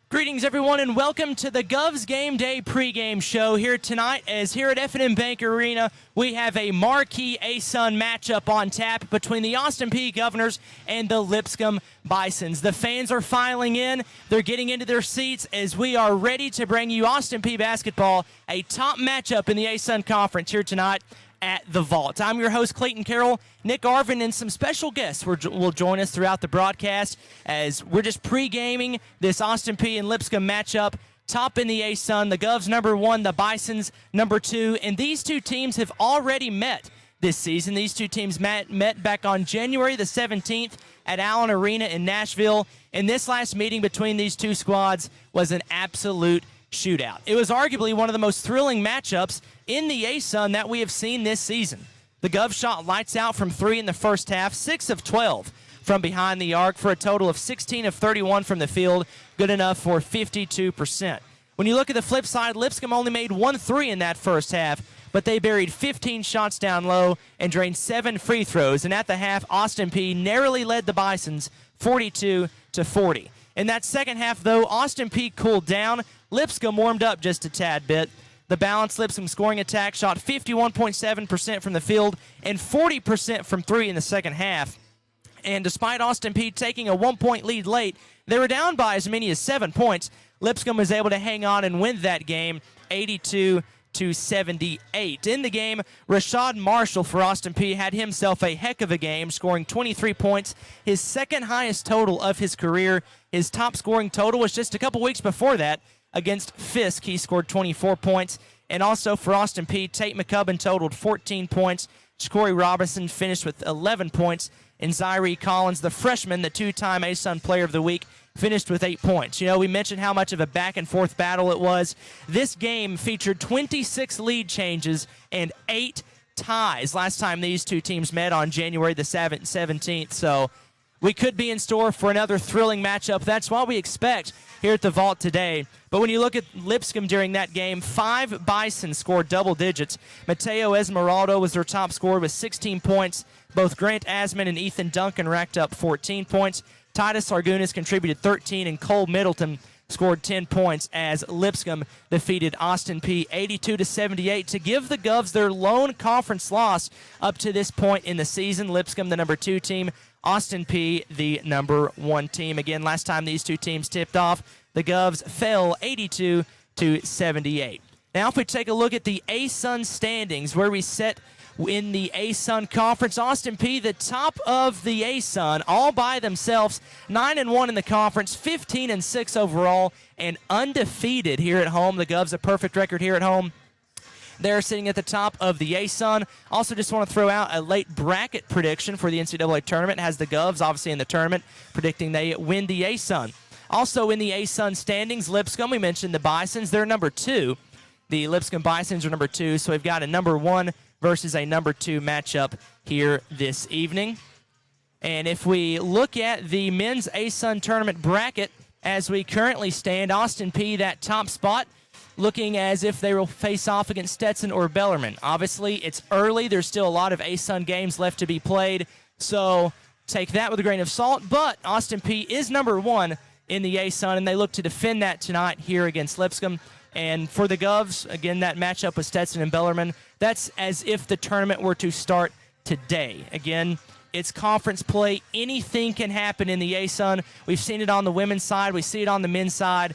Greetings, everyone, and welcome to the Govs Game Day pregame show here tonight. As here at F&M Bank Arena, we have a marquee ASUN matchup on tap between the Austin Peay Governors and the Lipscomb Bisons. The fans are filing in. They're getting into their seats as we are ready to bring you Austin Peay basketball, a top matchup in the ASUN Conference here tonight at the Vault. I'm your host, Clayton Carroll. Nick Arvin and some special guests will join us throughout the broadcast as we're just pre-gaming this Austin Peay and Lipscomb matchup. Top in the ASUN, the Govs number 1, the Bisons number 2, and these two teams have already met this season. These two teams met back on January the 17th at Allen Arena in Nashville, and this last meeting between these two squads was an absolute shootout. It was arguably one of the most thrilling matchups in the ASUN that we have seen this season. The Govs shot lights out from 3 in the first half, 6 of 12 from behind the arc for a total of 16 of 31 from the field, good enough for 52%. When you look at the flip side, Lipscomb only made 1 3 in that first half, but they buried 15 shots down low and drained 7 free throws. And at the half, Austin Peay narrowly led the Bisons 42-40. In that second half, though, Austin Peay cooled down. Lipscomb warmed up just a tad bit. The balanced Lipscomb scoring attack shot 51.7% from the field and 40% from 3 in the second half. And despite Austin Peay taking a 1-point lead late, they were down by as many as 7 points. Lipscomb was able to hang on and win that game 82-78. In the game, Rashad Marshall for Austin Peay had himself a heck of a game, scoring 23 points, his second highest total of his career. His top scoring total was just a couple weeks before that. Against Fisk, he scored 24 points. And also for Austin Peay, Tate McCubbin totaled 14 points. Corey Robinson finished with 11 points. And Zyree Collins, the freshman, the two-time ASUN Player of the Week, finished with 8 points. You know, we mentioned how much of a back-and-forth battle it was. This game featured 26 lead changes and 8 ties last time these two teams met on January the 17th. So we could be in store for another thrilling matchup. That's what we expect here at the Vault today. But when you look at Lipscomb during that game, 5 Bisons scored double digits. Mateo Esmeralda was their top scorer with 16 points. Both Grant Asman and Ethan Duncan racked up 14 points. Titus Argunas contributed 13, and Cole Middleton scored 10 points as Lipscomb defeated Austin Peay 82-78 to give the Govs their lone conference loss up to this point in the season. Lipscomb, the number 2 team. Austin Peay, the number 1 team. Again, last time these two teams tipped off, the Govs fell 82-78. Now, if we take a look at the ASUN standings, where we sit in the ASUN Conference, Austin Peay, the top of the ASUN, all by themselves, 9-1 in the conference, 15-6 overall, and undefeated here at home. The Govs, a perfect record here at home. They're sitting at the top of the ASUN. Also, just want to throw out a late bracket prediction for the NCAA tournament. It has the Govs, obviously, in the tournament, predicting they win the ASUN. Also in the ASUN standings, Lipscomb, we mentioned the Bisons. They're number 2. The Lipscomb Bisons are number 2, so we've got a number 1 versus a number 2 matchup here this evening. And if we look at the men's ASUN tournament bracket, as we currently stand, Austin Peay, that top spot, looking as if they will face off against Stetson or Bellarmine. Obviously, it's early. There's still a lot of ASUN games left to be played, so take that with a grain of salt. But Austin Peay is number 1 in the ASUN, and they look to defend that tonight here against Lipscomb. And for the Govs, again, that matchup with Stetson and Bellarmine, that's as if the tournament were to start today. Again, it's conference play. Anything can happen in the ASUN. We've seen it on the women's side. We see it on the men's side.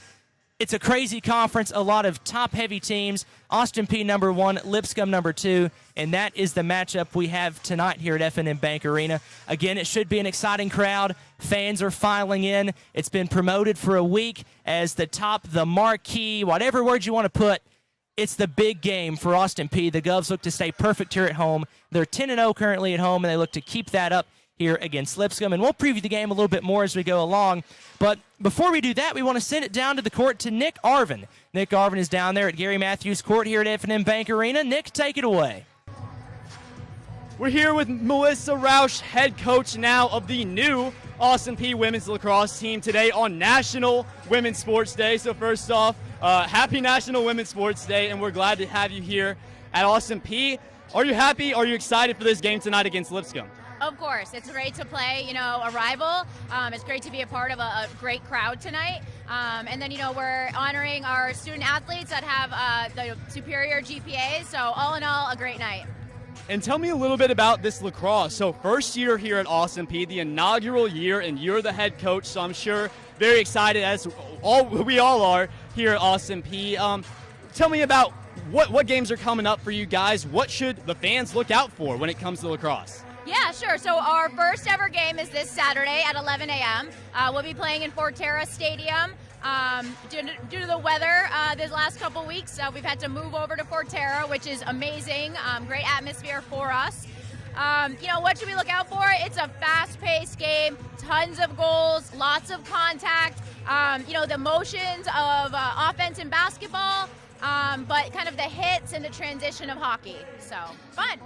It's a crazy conference, a lot of top-heavy teams. Austin Peay number 1, Lipscomb number 2, and that is the matchup we have tonight here at F&M Bank Arena. Again, it should be an exciting crowd. Fans are filing in. It's been promoted for a week as the top, the marquee, whatever word you want to put. It's the big game for Austin Peay. The Govs look to stay perfect here at home. They're 10-0 currently at home, and they look to keep that up here against Lipscomb. And we'll preview the game a little bit more as we go along. But before we do that, we want to send it down to the court to Nick Arvin. Nick Arvin is down there at Gary Matthews Court here at F&M Bank Arena. Nick, take it away. We're here with Melissa Rausch, head coach now of the new Austin Peay women's lacrosse team today on National Women's Sports Day. So first off, happy National Women's Sports Day, and we're glad to have you here at Austin Peay. Are you happy? Are you excited for this game tonight against Lipscomb? Of course, it's great to play, a rival. It's great to be a part of a great crowd tonight. And then, we're honoring our student athletes that have the superior GPAs. So all in all, a great night. And tell me a little bit about this lacrosse. So first year here at Austin Peay, the inaugural year, and you're the head coach, so I'm sure very excited, as we all are here at Austin Peay. Tell me about what games are coming up for you guys. What should the fans look out for when it comes to lacrosse? Yeah, sure. So our first ever game is this Saturday at 11 a.m. We'll be playing in Forterra Stadium. Due to the weather these last couple weeks, we've had to move over to Forterra, which is amazing. Great atmosphere for us. What should we look out for? It's a fast-paced game, tons of goals, lots of contact. The motions of offense and basketball, but kind of the hits and the transition of hockey. So, fun.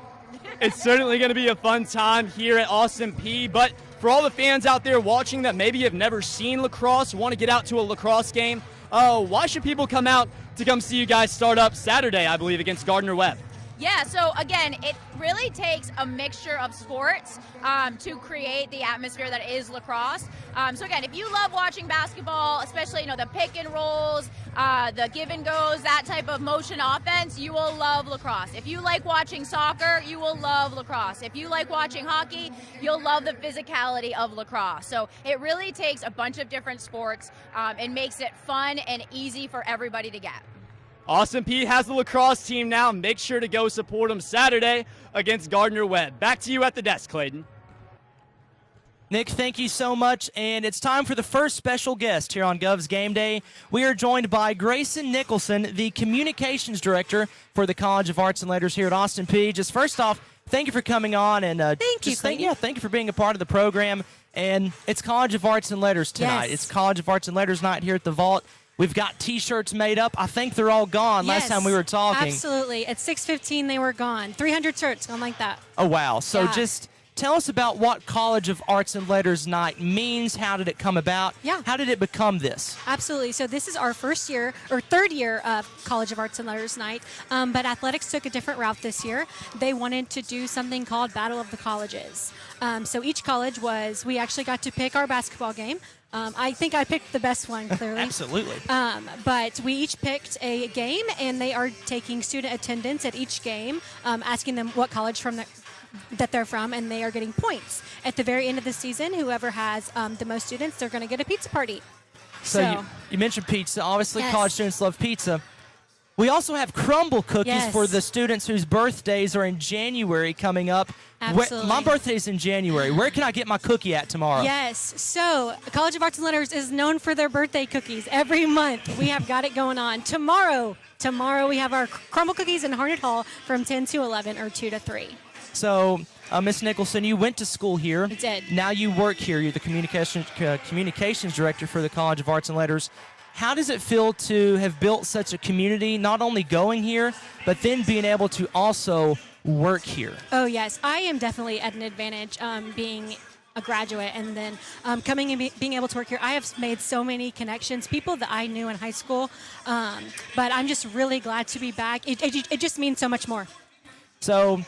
It's certainly going to be a fun time here at Austin Peay, but for all the fans out there watching that maybe have never seen lacrosse, want to get out to a lacrosse game, why should people come out to come see you guys start up Saturday, I believe, against Gardner-Webb? Yeah, so again, it really takes a mixture of sports to create the atmosphere that is lacrosse. So again, if you love watching basketball, especially the pick and rolls, the give and goes, that type of motion offense, you will love lacrosse. If you like watching soccer, you will love lacrosse. If you like watching hockey, you'll love the physicality of lacrosse. So it really takes a bunch of different sports and makes it fun and easy for everybody to get. Austin Peay has the lacrosse team now. Make sure to go support them Saturday against Gardner-Webb. Back to you at the desk, Clayton. Nick, thank you so much, and it's time for the first special guest here on Gov's Game Day. We are joined by Grayson Nicholson, the Communications Director for the College of Arts and Letters here at Austin Peay. Just first off, thank you for coming on, and thank you, Clayton. Thank you for being a part of the program. And it's College of Arts and Letters tonight. Yes. It's College of Arts and Letters night here at the Vault. We've got T-shirts made up. I think they're all gone. Yes, last time we were talking. Absolutely. At 6:15, they were gone. 300 shirts gone like that. Oh, wow. So Yeah. just tell us about what College of Arts and Letters night means. How did it come about? Yeah. How did it become this? Absolutely. So this is our third year of College of Arts and Letters night, but athletics took a different route this year. They wanted to do something called Battle of the Colleges. So each college we actually got to pick our basketball game. I think I picked the best one, clearly. Absolutely. But we each picked a game, and they are taking student attendance at each game, asking them what college that they're from, and they are getting points. At the very end of the season, whoever has the most students, they're going to get a pizza party. So you mentioned pizza. Obviously, Yes. college students love pizza. We also have crumble cookies Yes. for the students whose birthdays are in January coming up. Absolutely. My birthday's in January. Where can I get my cookie at tomorrow? Yes. So College of Arts and Letters is known for their birthday cookies. Every month we have got it going on. Tomorrow we have our crumble cookies in Harnett Hall from 10 to 11 or 2 to 3. So, Ms. Nicholson, you went to school here. I did. Now you work here. You're the communications director for the College of Arts and Letters. How does it feel to have built such a community, not only going here, but then being able to also work here? Oh, yes. I am definitely at an advantage being a graduate and then coming and being able to work here. I have made so many connections, people that I knew in high school, but I'm just really glad to be back. It just means so much more. So,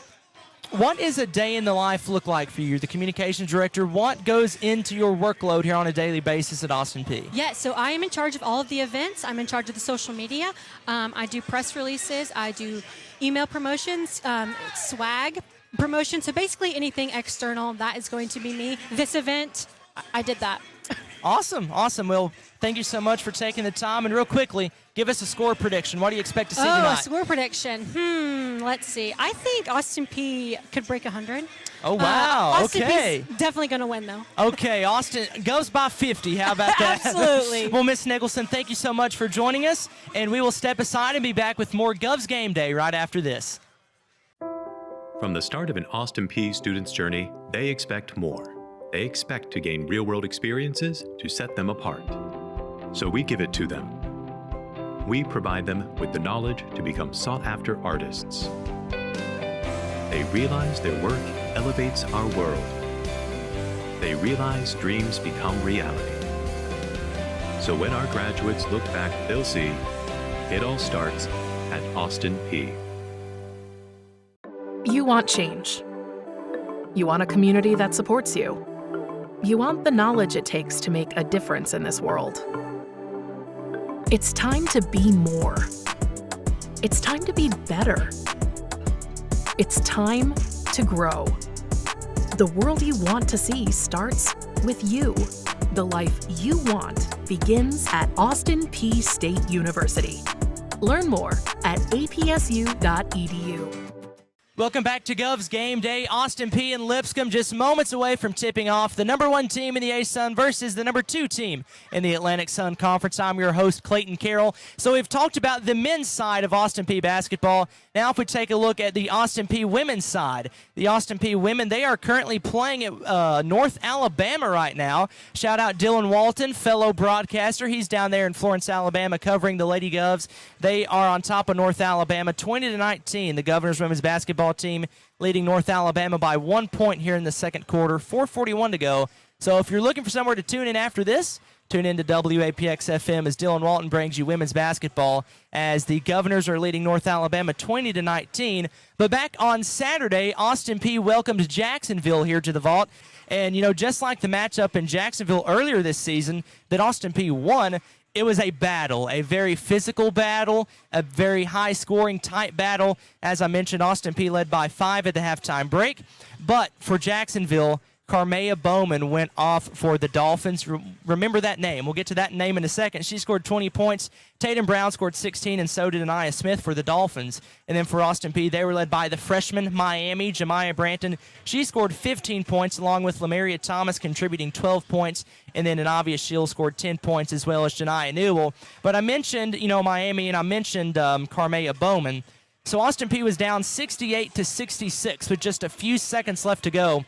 what does a day in the life look like for you, the communications director? What goes into your workload here on a daily basis at Austin Peay? Yeah, so I am in charge of all of the events. I'm in charge of the social media. I do press releases. I do email promotions, swag promotions. So basically anything external, that is going to be me. This event, I did that. Awesome. Well, thank you so much for taking the time. And real quickly, give us a score prediction. What do you expect to see tonight? A score prediction. Let's see. I think Austin Peay could break 100. Oh, wow. Austin Okay. Peay's definitely going to win, though. Okay, Austin goes by 50. How about that? Absolutely. Well, Miss Nicholson, thank you so much for joining us. And we will step aside and be back with more Gov's Game Day right after this. From the start of an Austin Peay student's journey, they expect more. They expect to gain real-world experiences to set them apart. So we give it to them. We provide them with the knowledge to become sought-after artists. They realize their work elevates our world. They realize dreams become reality. So when our graduates look back, they'll see it all starts at Austin Peay. You want change. You want a community that supports you. You want the knowledge it takes to make a difference in this world. It's time to be more. It's time to be better. It's time to grow. The world you want to see starts with you. The life you want begins at Austin Peay State University. Learn more at apsu.edu. Welcome back to Gov's Game Day. Austin Peay and Lipscomb just moments away from tipping off the number 1 team in the A-Sun versus the number 2 team in the Atlantic Sun Conference. I'm your host, Clayton Carroll. So we've talked about the men's side of Austin Peay basketball. Now if we take a look at the Austin Peay women's side, the Austin Peay women, they are currently playing at North Alabama right now. Shout out Dylan Walton, fellow broadcaster. He's down there in Florence, Alabama, covering the Lady Govs. They are on top of North Alabama, 20-19. The Governors women's basketball team leading North Alabama by 1 point here in the second quarter, 4:41 to go. So if you're looking for somewhere to tune in after this, tune in to WAPX-FM as Dylan Walton brings you women's basketball as the Governors are leading North Alabama 20-19. But back on Saturday, Austin Peay welcomed Jacksonville here to the Vault. And, you know, just like the matchup in Jacksonville earlier this season that Austin Peay won, it was a battle, a very physical battle, a very high-scoring, tight battle. As I mentioned, Austin Peay led by 5 at the halftime break. But for Jacksonville, Carmea Bowman went off for the Dolphins. Remember that name. We'll get to that name in a second. She scored 20 points. Tatum Brown scored 16, and so did Anaya Smith for the Dolphins. And then for Austin Peay, they were led by the freshman Miami, Jemiah Branton. She scored 15 points, along with Lamaria Thomas contributing 12 points. And then Anavia Shields scored 10 points, as well as Janiyah Newell. But I mentioned, Miami, and I mentioned Carmea Bowman. So Austin Peay was down 68-66 with just a few seconds left to go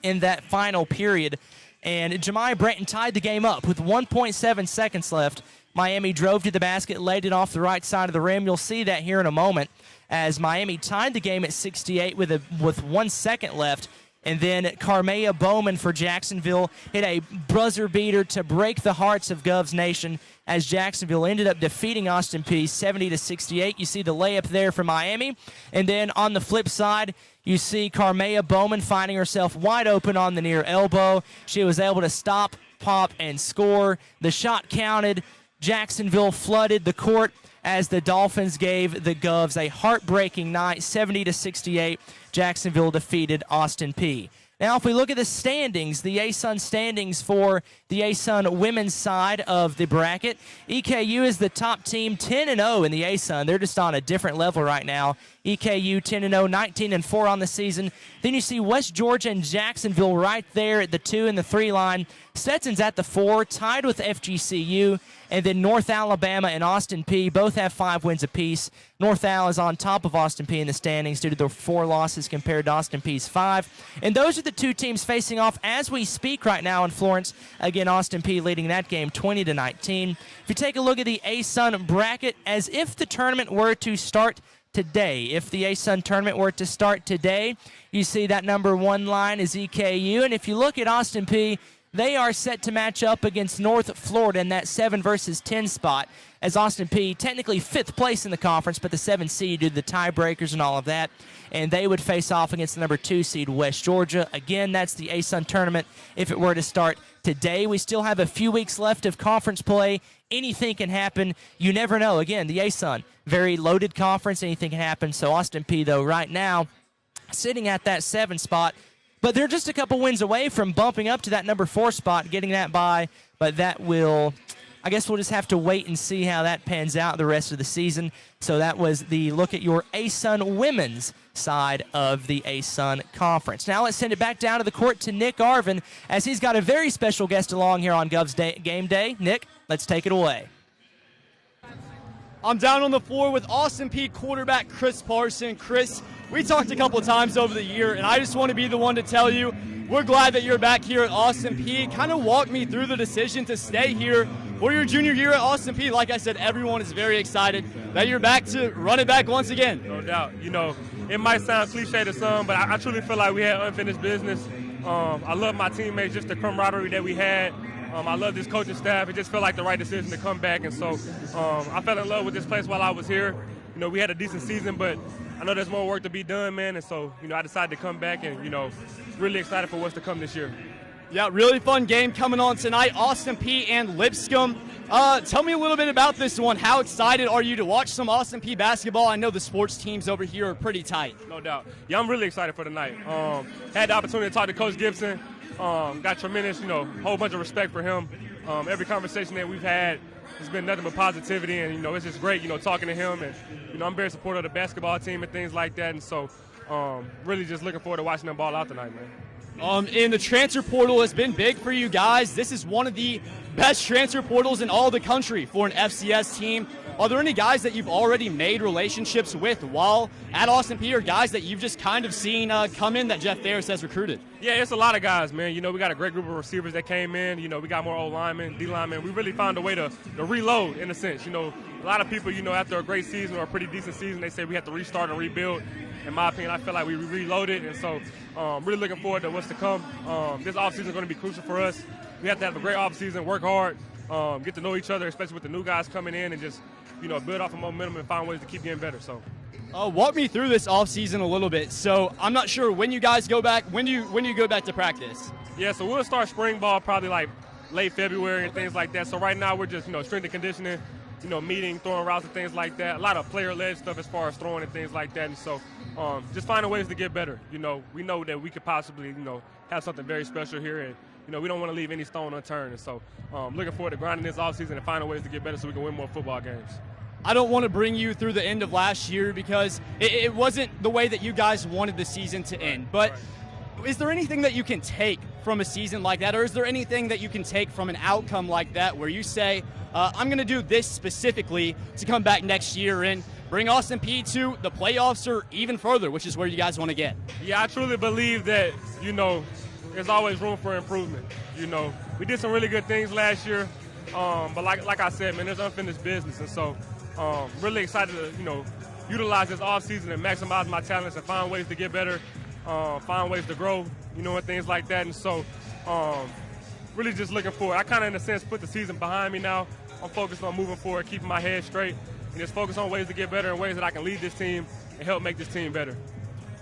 in that final period, and Jemiah Branton tied the game up with 1.7 seconds left. Miami drove to the basket, laid it off the right side of the rim. You'll see that here in a moment as Miami tied the game at 68 with 1 second left. And then Carmea Bowman for Jacksonville hit a buzzer beater to break the hearts of Govs Nation as Jacksonville ended up defeating Austin Peay 70-68. You see the layup there for Miami. And then on the flip side, you see Carmea Bowman finding herself wide open on the near elbow. She was able to stop, pop, and score. The shot counted. Jacksonville flooded the court as the Dolphins gave the Govs a heartbreaking night, 70-68. Jacksonville defeated Austin Peay. Now, if we look at the standings, the A-Sun standings for the A-Sun women's side of the bracket, EKU is the top team, 10-0 in the A-Sun. They're just on a different level right now. EKU 10-0, 19-4 on the season. Then you see West Georgia and Jacksonville right there at the 2 and the 3 line. Stetson's at the 4, tied with FGCU. And then North Alabama and Austin Peay both have 5 wins apiece. North Al is on top of Austin Peay in the standings due to their 4 losses compared to Austin Peay's 5. And those are the 2 teams facing off as we speak right now in Florence. Again, Austin Peay leading that game 20-19. If you take a look at the A-Sun bracket, as if the tournament were to start today, if the A-Sun tournament were to start today, you see that number 1 line is EKU. And if you look at Austin Peay, they are set to match up against North Florida in that 7 versus 10 spot, as Austin Peay technically 5th place in the conference, but the 7th seed due to the tiebreakers and all of that. And they would face off against the number 2 seed, West Georgia. Again, that's the A-Sun tournament if it were to start today. We still have a few weeks left of conference play. Anything can happen. You never know. Again, the A-Sun, very loaded conference. Anything can happen. So Austin Peay, though, right now, sitting at that 7 spot. But they're just a couple wins away from bumping up to that number 4 spot, getting that by. But that will, I guess we'll just have to wait and see how that pans out the rest of the season. So that was the look at your A-Sun women's side of the A-Sun Conference. Now let's send it back down to the court to Nick Arvin as he's got a very special guest along here on Gov's Game Day. Nick, let's take it away. I'm down on the floor with Austin Peay quarterback Chris Parson. Chris, we talked a couple of times over the year, and I just want to be the one to tell you we're glad that you're back here at Austin Peay. Kind of walk me through the decision to stay here for your junior year at Austin Peay. Like I said, everyone is very excited that you're back to run it back once again. No doubt. You know, it might sound cliche to some, but I truly feel like we had unfinished business. I love my teammates, just the camaraderie that we had. I love this coaching staff. It just felt like the right decision to come back. And so I fell in love with this place while I was here. You know, we had a decent season, but I know there's more work to be done, man, and so, I decided to come back and, really excited for what's to come this year. Yeah, really fun game coming on tonight. Austin Peay and Lipscomb. Tell me a little bit about this one. How excited are you to watch some Austin Peay basketball? I know the sports teams over here are pretty tight. No doubt. Yeah, I'm really excited for tonight. Had the opportunity to talk to Coach Gibson. Got tremendous, whole bunch of respect for him. Every conversation that we've had has been nothing but positivity, and, it's just great, talking to him. And, I'm very supportive of the basketball team and things like that. And so really just looking forward to watching them ball out tonight, man. And the transfer portal has been big for you guys. This is one of the best transfer portals in all the country for an FCS team. Are there any guys that you've already made relationships with while at Austin Peay, or guys that you've just kind of seen come in that Jeff Ferris has recruited? Yeah, it's a lot of guys, man. We got a great group of receivers that came in. We got more O-linemen, D-linemen. We really found a way to reload, in a sense. A lot of people, after a great season or a pretty decent season, they say we have to restart and rebuild. In my opinion, I feel like we reloaded, and so really looking forward to what's to come. This offseason is going to be crucial for us. We have to have a great offseason, work hard, get to know each other, especially with the new guys coming in, and just build off of momentum and find ways to keep getting better. So, walk me through this offseason a little bit. So I'm not sure when you guys go back. When do you go back to practice? Yeah, so we'll start spring ball probably like late February and things like that. So right now we're just strength and conditioning, meeting, throwing routes and things like that. A lot of player-led stuff as far as throwing and things like that. And so just finding ways to get better. We know that we could possibly have something very special here, and we don't want to leave any stone unturned. And so looking forward to grinding this offseason and finding ways to get better so we can win more football games. I don't want to bring you through the end of last year because it wasn't the way that you guys wanted the season to end. But is there anything that you can take from a season like that, or is there anything that you can take from an outcome like that where you say, I'm going to do this specifically to come back next year and bring Austin Peay to the playoffs or even further, which is where you guys want to get? Yeah, I truly believe that, there's always room for improvement. We did some really good things last year, but like I said, man, there's unfinished business. And so really excited to, utilize this offseason and maximize my talents and find ways to get better, find ways to grow, and things like that. And so really just looking forward. I kind of, in a sense, put the season behind me now. I'm focused on moving forward, keeping my head straight, and just focus on ways to get better and ways that I can lead this team and help make this team better.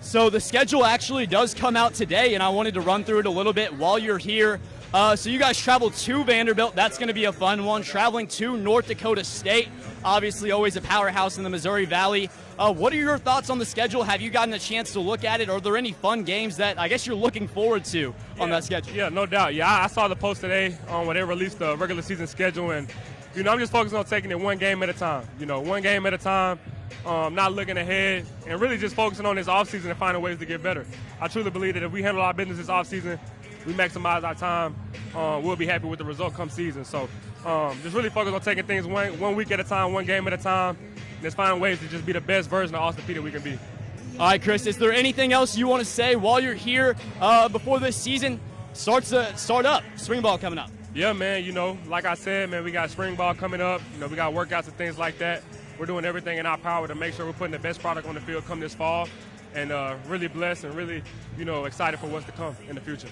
So the schedule actually does come out today, and I wanted to run through it a little bit while you're here. So you guys travel to Vanderbilt. That's going to be a fun one. Traveling to North Dakota State, obviously always a powerhouse in the Missouri Valley. What are your thoughts on the schedule? Have you gotten a chance to look at it? Are there any fun games that I guess you're looking forward to on that schedule? Yeah, no doubt. Yeah, I saw the post today when they released the regular season schedule, and I'm just focused on taking it one game at a time. One game at a time, not looking ahead, and really just focusing on this offseason and finding ways to get better. I truly believe that if we handle our business this offseason, we maximize our time, we'll be happy with the result come season. So just really focus on taking things one week at a time, one game at a time, and just finding ways to just be the best version of Austin Peay that we can be. All right, Chris, is there anything else you want to say while you're here before this season start up, spring ball coming up? Yeah, man, like I said, man, we got spring ball coming up. We got workouts and things like that. We're doing everything in our power to make sure we're putting the best product on the field come this fall, and really blessed and really, excited for what's to come in the future.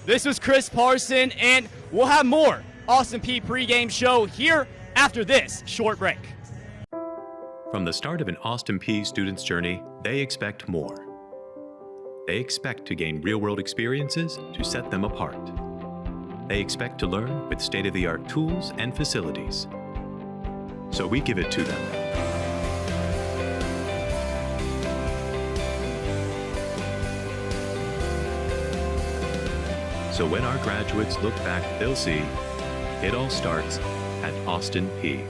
This was Chris Parson, and we'll have more Austin Peay pregame show here after this short break. From the start of an Austin Peay student's journey, they expect more. They expect to gain real-world experiences to set them apart. They expect to learn with state-of-the-art tools and facilities. So we give it to them. So when our graduates look back, they'll see it all starts at Austin Peay.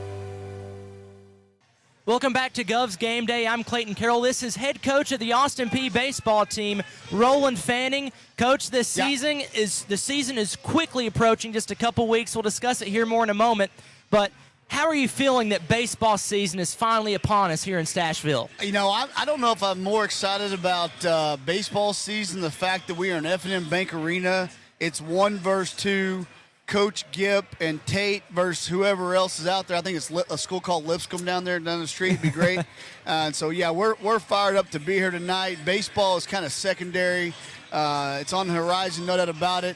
Welcome back to Gov's Game Day. I'm Clayton Carroll. This is head coach of the Austin Peay baseball team, Roland Fanning. Coach, the season is quickly approaching, just a couple weeks. We'll discuss it here more in a moment. But how are you feeling that baseball season is finally upon us here in Stashville? I don't know if I'm more excited about baseball season, the fact that we are in F&M Bank Arena. It's 1 versus 2. Coach Gipp and Tate versus whoever else is out there. I think it's a school called Lipscomb down the street. It'd be great. And so, yeah, we're fired up to be here tonight. Baseball is kind of secondary. It's on the horizon, no doubt about it.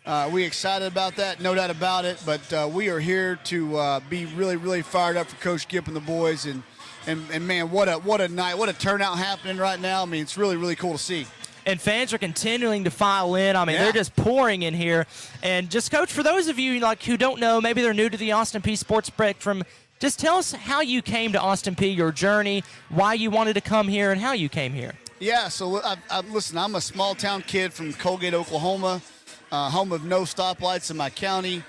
We're excited about that, no doubt about it. But we are here to be really, really fired up for Coach Gipp and the boys. And and man, what a night, what a turnout happening right now. I mean, it's really, really cool to see. And fans are continuing to file in. I mean, Yeah. they're just pouring in here. And just, Coach, for those of you who don't know, maybe they're new to the Austin Peay Sports Spectrum, just tell us how you came to Austin Peay, your journey, why you wanted to come here, and how you came here. Yeah, so listen, I'm a small-town kid from Colgate, Oklahoma, home of no stoplights in my county.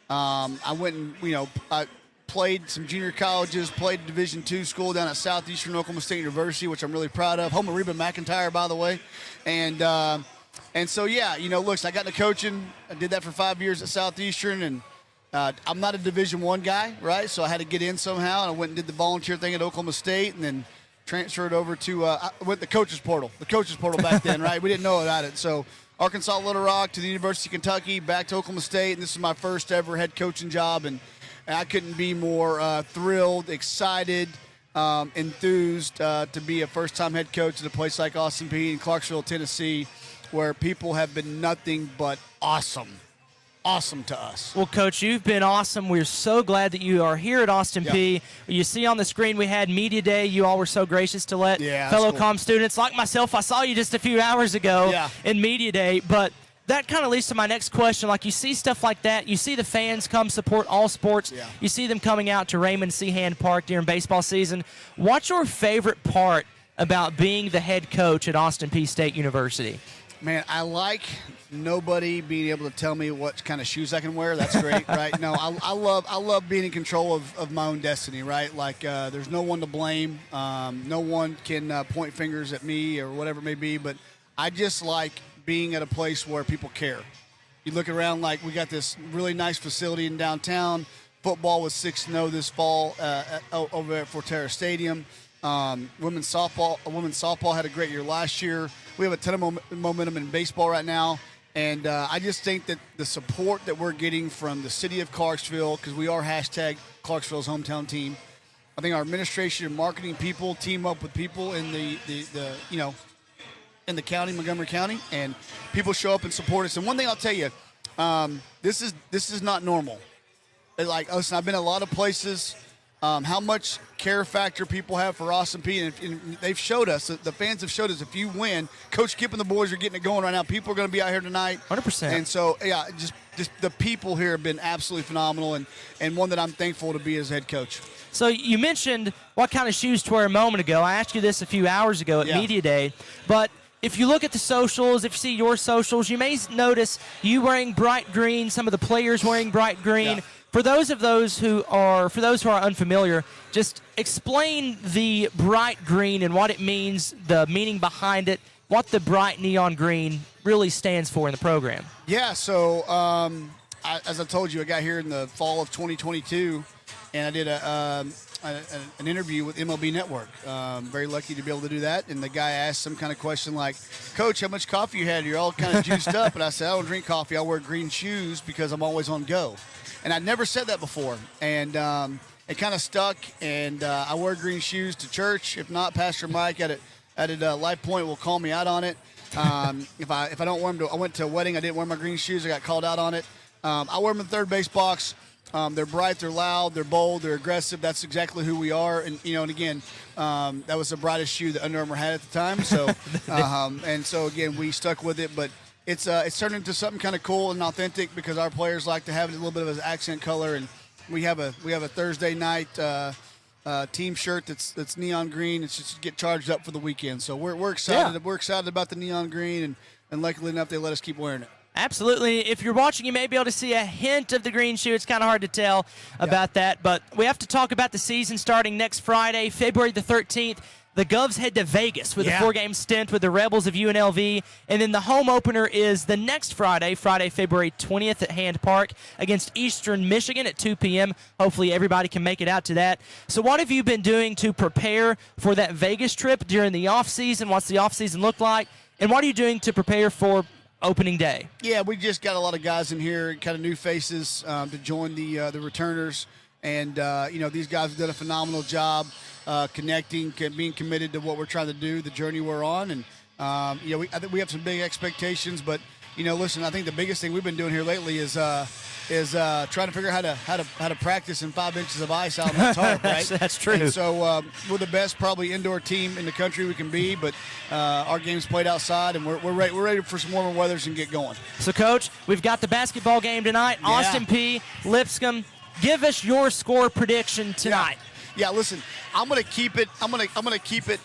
I went and, I played some junior colleges, played Division II school down at Southeastern Oklahoma State University, which I'm really proud of. Home of Reba McEntire, by the way. And so, yeah, look, I got into coaching. I did that for 5 years at Southeastern, and I'm not a Division I guy, right? So I had to get in somehow, and I went and did the volunteer thing at Oklahoma State, and then transferred over to I went the coaches portal back then, right? We didn't know about it. So Arkansas Little Rock to the University of Kentucky, back to Oklahoma State, and this is my first ever head coaching job, and I couldn't be more thrilled, excited, enthused to be a first-time head coach at a place like Austin Peay in Clarksville, Tennessee, where people have been nothing but awesome to us. Well, Coach, you've been awesome. We're so glad that you are here at Austin Peay. You see on the screen we had Media Day. You all were so gracious to let fellow comm students like myself, I saw you just a few hours ago in Media Day, but that kind of leads to my next question. Like, you see stuff like that. You see the fans come support all sports. Yeah. You see them coming out to Raymond Seahan Park during baseball season. What's your favorite part about being the head coach at Austin Peay State University? Man, I like nobody being able to tell me what kind of shoes I can wear. That's great, right? No, I love being in control of my own destiny, right? Like, there's no one to blame. No one can point fingers at me or whatever it may be, but I just like being at a place where people care. You look around, like, we got this really nice facility in downtown. Football was 6-0 this fall over at Forterra Stadium. Women's softball had a great year last year. We have a ton of momentum in baseball right now, and I just think that the support that we're getting from the city of Clarksville, because we are hashtag Clarksville's hometown team. I think our administration and marketing people team up with people in the in the county, Montgomery County, and people show up and support us. And one thing I'll tell you, this is not normal. Like, listen, I've been a lot of places. How much care factor people have for Austin Peay, and they've showed us, the fans have showed us, if you win, Coach Kip and the boys are getting it going right now. People are going to be out here tonight. 100%. And so, yeah, just the people here have been absolutely phenomenal, and one that I'm thankful to be as head coach. So you mentioned what kind of shoes to wear a moment ago. I asked you this a few hours ago at Media Day, but if you look at the socials, if you see your socials, you may notice you wearing bright green, some of the players wearing bright green. Yeah. For those who are unfamiliar, just explain the bright green and what it means, the meaning behind it, what the bright neon green really stands for in the program. Yeah, so as I told you, I got here in the fall of 2022, and I did an interview with MLB Network. Very lucky to be able to do that. And the guy asked some kind of question like, Coach, how much coffee you had? You're all kind of juiced up. And I said, I don't drink coffee. I wear green shoes because I'm always on go. And I'd never said that before. And it kind of stuck. And I wear green shoes to church. If not, Pastor Mike at Life Point will call me out on it. If I don't wear them I went to a wedding, I didn't wear my green shoes. I got called out on it. I wear them in the third base box. They're bright, they're loud, they're bold, they're aggressive. That's exactly who we are. And, and again, that was the brightest shoe that Under Armour had at the time. So, and so, again, we stuck with it. But it's turned into something kind of cool and authentic because our players like to have it a little bit of an accent color. And we have a Thursday night team shirt that's neon green. It's just to get charged up for the weekend. So we're excited. Yeah. We're excited about the neon green, and luckily enough, they let us keep wearing it. Absolutely. If you're watching, you may be able to see a hint of the green shoe. It's kind of hard to tell about that. But we have to talk about the season starting next Friday, February the 13th. The Govs head to Vegas with a 4-game stint with the Rebels of UNLV. And then the home opener is the next Friday, February 20th at Hand Park against Eastern Michigan at 2 p.m. Hopefully everybody can make it out to that. So what have you been doing to prepare for that Vegas trip during the offseason? What's the offseason look like? And what are you doing to prepare for opening day? Yeah, we just got a lot of guys in here, kind of new faces to join the returners. And, these guys have done a phenomenal job connecting, being committed to what we're trying to do, the journey we're on. And, I think we have some big expectations, but listen, I think the biggest thing we've been doing here lately is trying to figure out how to practice in 5 inches of ice out on the tarp, right? That's true. And so we're the best probably indoor team in the country we can be, but our game's played outside, and we're ready for some warmer weathers and get going. So, Coach, we've got the basketball game tonight. Yeah. Austin Peay, Lipscomb. Give us your score prediction tonight. Yeah, listen, I'm gonna keep it. I'm gonna keep it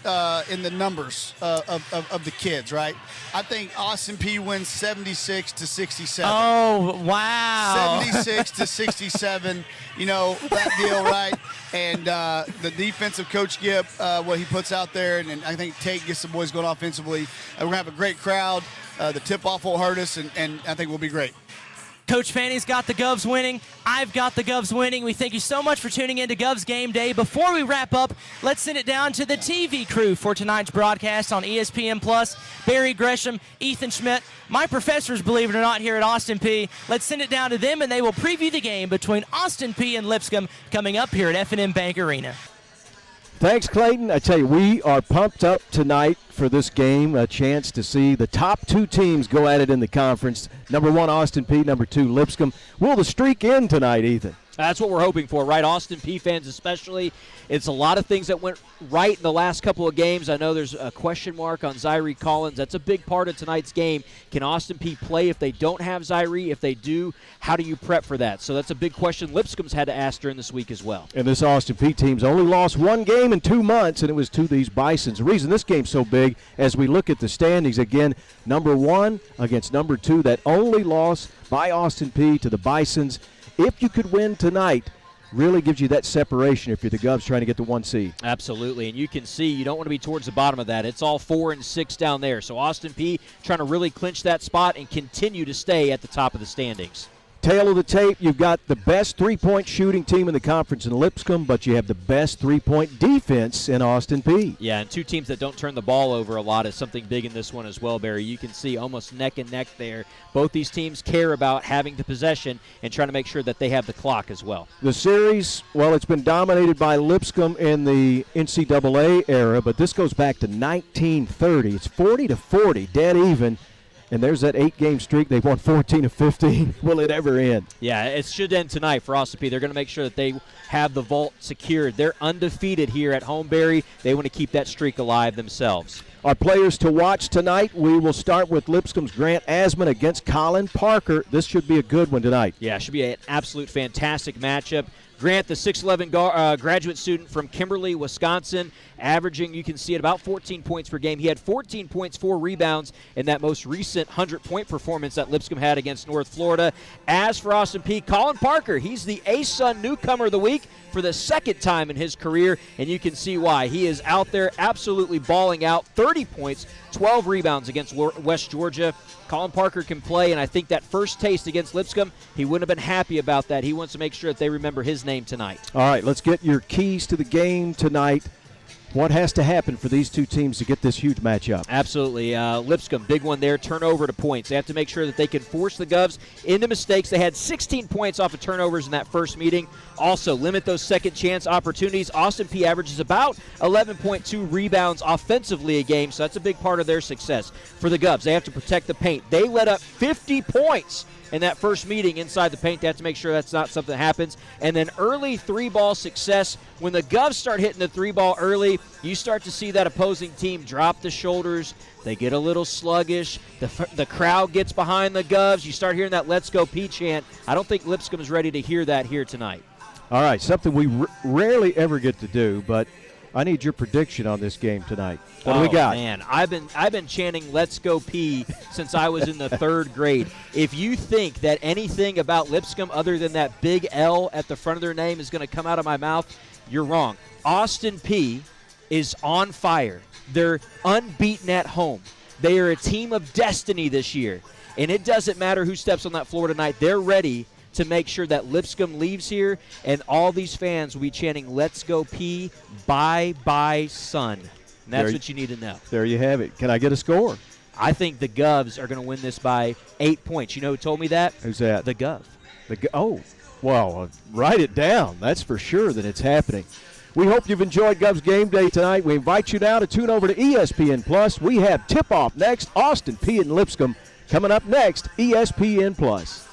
in the numbers of the kids, right? I think Austin Peay wins 76-67. Oh, wow. 76-67. That deal, right? And the defensive coach Gipp, what he puts out there, and I think Tate gets the boys going offensively. We're gonna have a great crowd. The tip-off won't hurt us, and I think we'll be great. Coach Fanny's got the Govs winning. I've got the Govs winning. We thank you so much for tuning in to Govs Game Day. Before we wrap up, let's send it down to the TV crew for tonight's broadcast on ESPN+. Barry Gresham, Ethan Schmidt, my professors, believe it or not, here at Austin Peay. Let's send it down to them, and they will preview the game between Austin Peay and Lipscomb coming up here at F&M Bank Arena. Thanks, Clayton. I tell you, we are pumped up tonight for this game, a chance to see the top 2 teams go at it in the conference. Number 1, Austin Peay. Number 2, Lipscomb. Will the streak end tonight, Ethan? That's what we're hoping for, right? Austin Peay fans especially. It's a lot of things that went right in the last couple of games. I know there's a question mark on Zyree Collins. That's a big part of tonight's game. Can Austin Peay play if they don't have Zyree? If they do, how do you prep for that? So that's a big question Lipscomb's had to ask during this week as well. And this Austin Peay team's only lost 1 game in 2 months, and it was to these Bisons. The reason this game's so big, as we look at the standings, again, number 1 against number 2, that only loss by Austin Peay to the Bisons. If you could win tonight, really gives you that separation if you're the Govs trying to get the 1 seed. Absolutely, and you can see you don't want to be towards the bottom of that. It's all 4 and 6 down there. So Austin Peay trying to really clinch that spot and continue to stay at the top of the standings. Tail of the tape, you've got the best three-point shooting team in the conference in Lipscomb, but you have the best three-point defense in Austin Peay. Yeah, and 2 teams that don't turn the ball over a lot is something big in this one as well, Barry. You can see almost neck and neck there. Both these teams care about having the possession and trying to make sure that they have the clock as well. The series, well, it's been dominated by Lipscomb in the NCAA era, but this goes back to 1930. It's 40-40, dead even. And there's that 8-game streak. They've won 14 of 15. Will it ever end? Yeah, it should end tonight for Austin Peay. They're going to make sure that they have the vault secured. They're undefeated here at home, Barry. They want to keep that streak alive themselves. Our players to watch tonight, we will start with Lipscomb's Grant Asman against Colin Parker. This should be a good one tonight. Yeah, it should be an absolute fantastic matchup. Grant, the 6'11 graduate student from Kimberly, Wisconsin, averaging, you can see it, about 14 points per game. He had 14 points, 4 rebounds in that most recent 100-point performance that Lipscomb had against North Florida. As for Austin Peay, Colin Parker, he's the ASUN Newcomer of the Week for the 2nd time in his career, and you can see why. He is out there absolutely balling out, 30 points, 12 rebounds against West Georgia. Colin Parker can play, and I think that first taste against Lipscomb, he wouldn't have been happy about that. He wants to make sure that they remember his name tonight. All right, let's get your keys to the game tonight. What has to happen for these 2 teams to get this huge matchup? Absolutely. Lipscomb, big one there, turnover to points. They have to make sure that they can force the Govs into mistakes. They had 16 points off of turnovers in that first meeting. Also, limit those second chance opportunities. Austin Peay averages about 11.2 rebounds offensively a game, so that's a big part of their success. For the Govs, they have to protect the paint. They let up 50 points in that first meeting inside the paint. They have to make sure that's not something that happens. And then early 3-ball success. When the Govs start hitting the 3-ball early, you start to see that opposing team drop the shoulders. They get a little sluggish. The crowd gets behind the Govs. You start hearing that "Let's Go Peay" chant. I don't think Lipscomb is ready to hear that here tonight. All right, something we rarely ever get to do, but I need your prediction on this game tonight. What do we got? Man, I've been chanting "Let's Go Peay" since I was in the 3rd grade. If you think that anything about Lipscomb other than that big L at the front of their name is going to come out of my mouth, you're wrong. Austin Peay is on fire. They're unbeaten at home. They are a team of destiny this year, and it doesn't matter who steps on that floor tonight. They're ready to make sure that Lipscomb leaves here, and all these fans will be chanting "Let's Go Peay, bye-bye, son." And that's what you need to know. There you have it. Can I get a score? I think the Govs are going to win this by 8 points. You know who told me that? Who's that? The Gov. Well, write it down. That's for sure that it's happening. We hope you've enjoyed Govs Game Day tonight. We invite you now to tune over to ESPN+. We have tip-off next, Austin Peay and Lipscomb. Coming up next, ESPN Plus.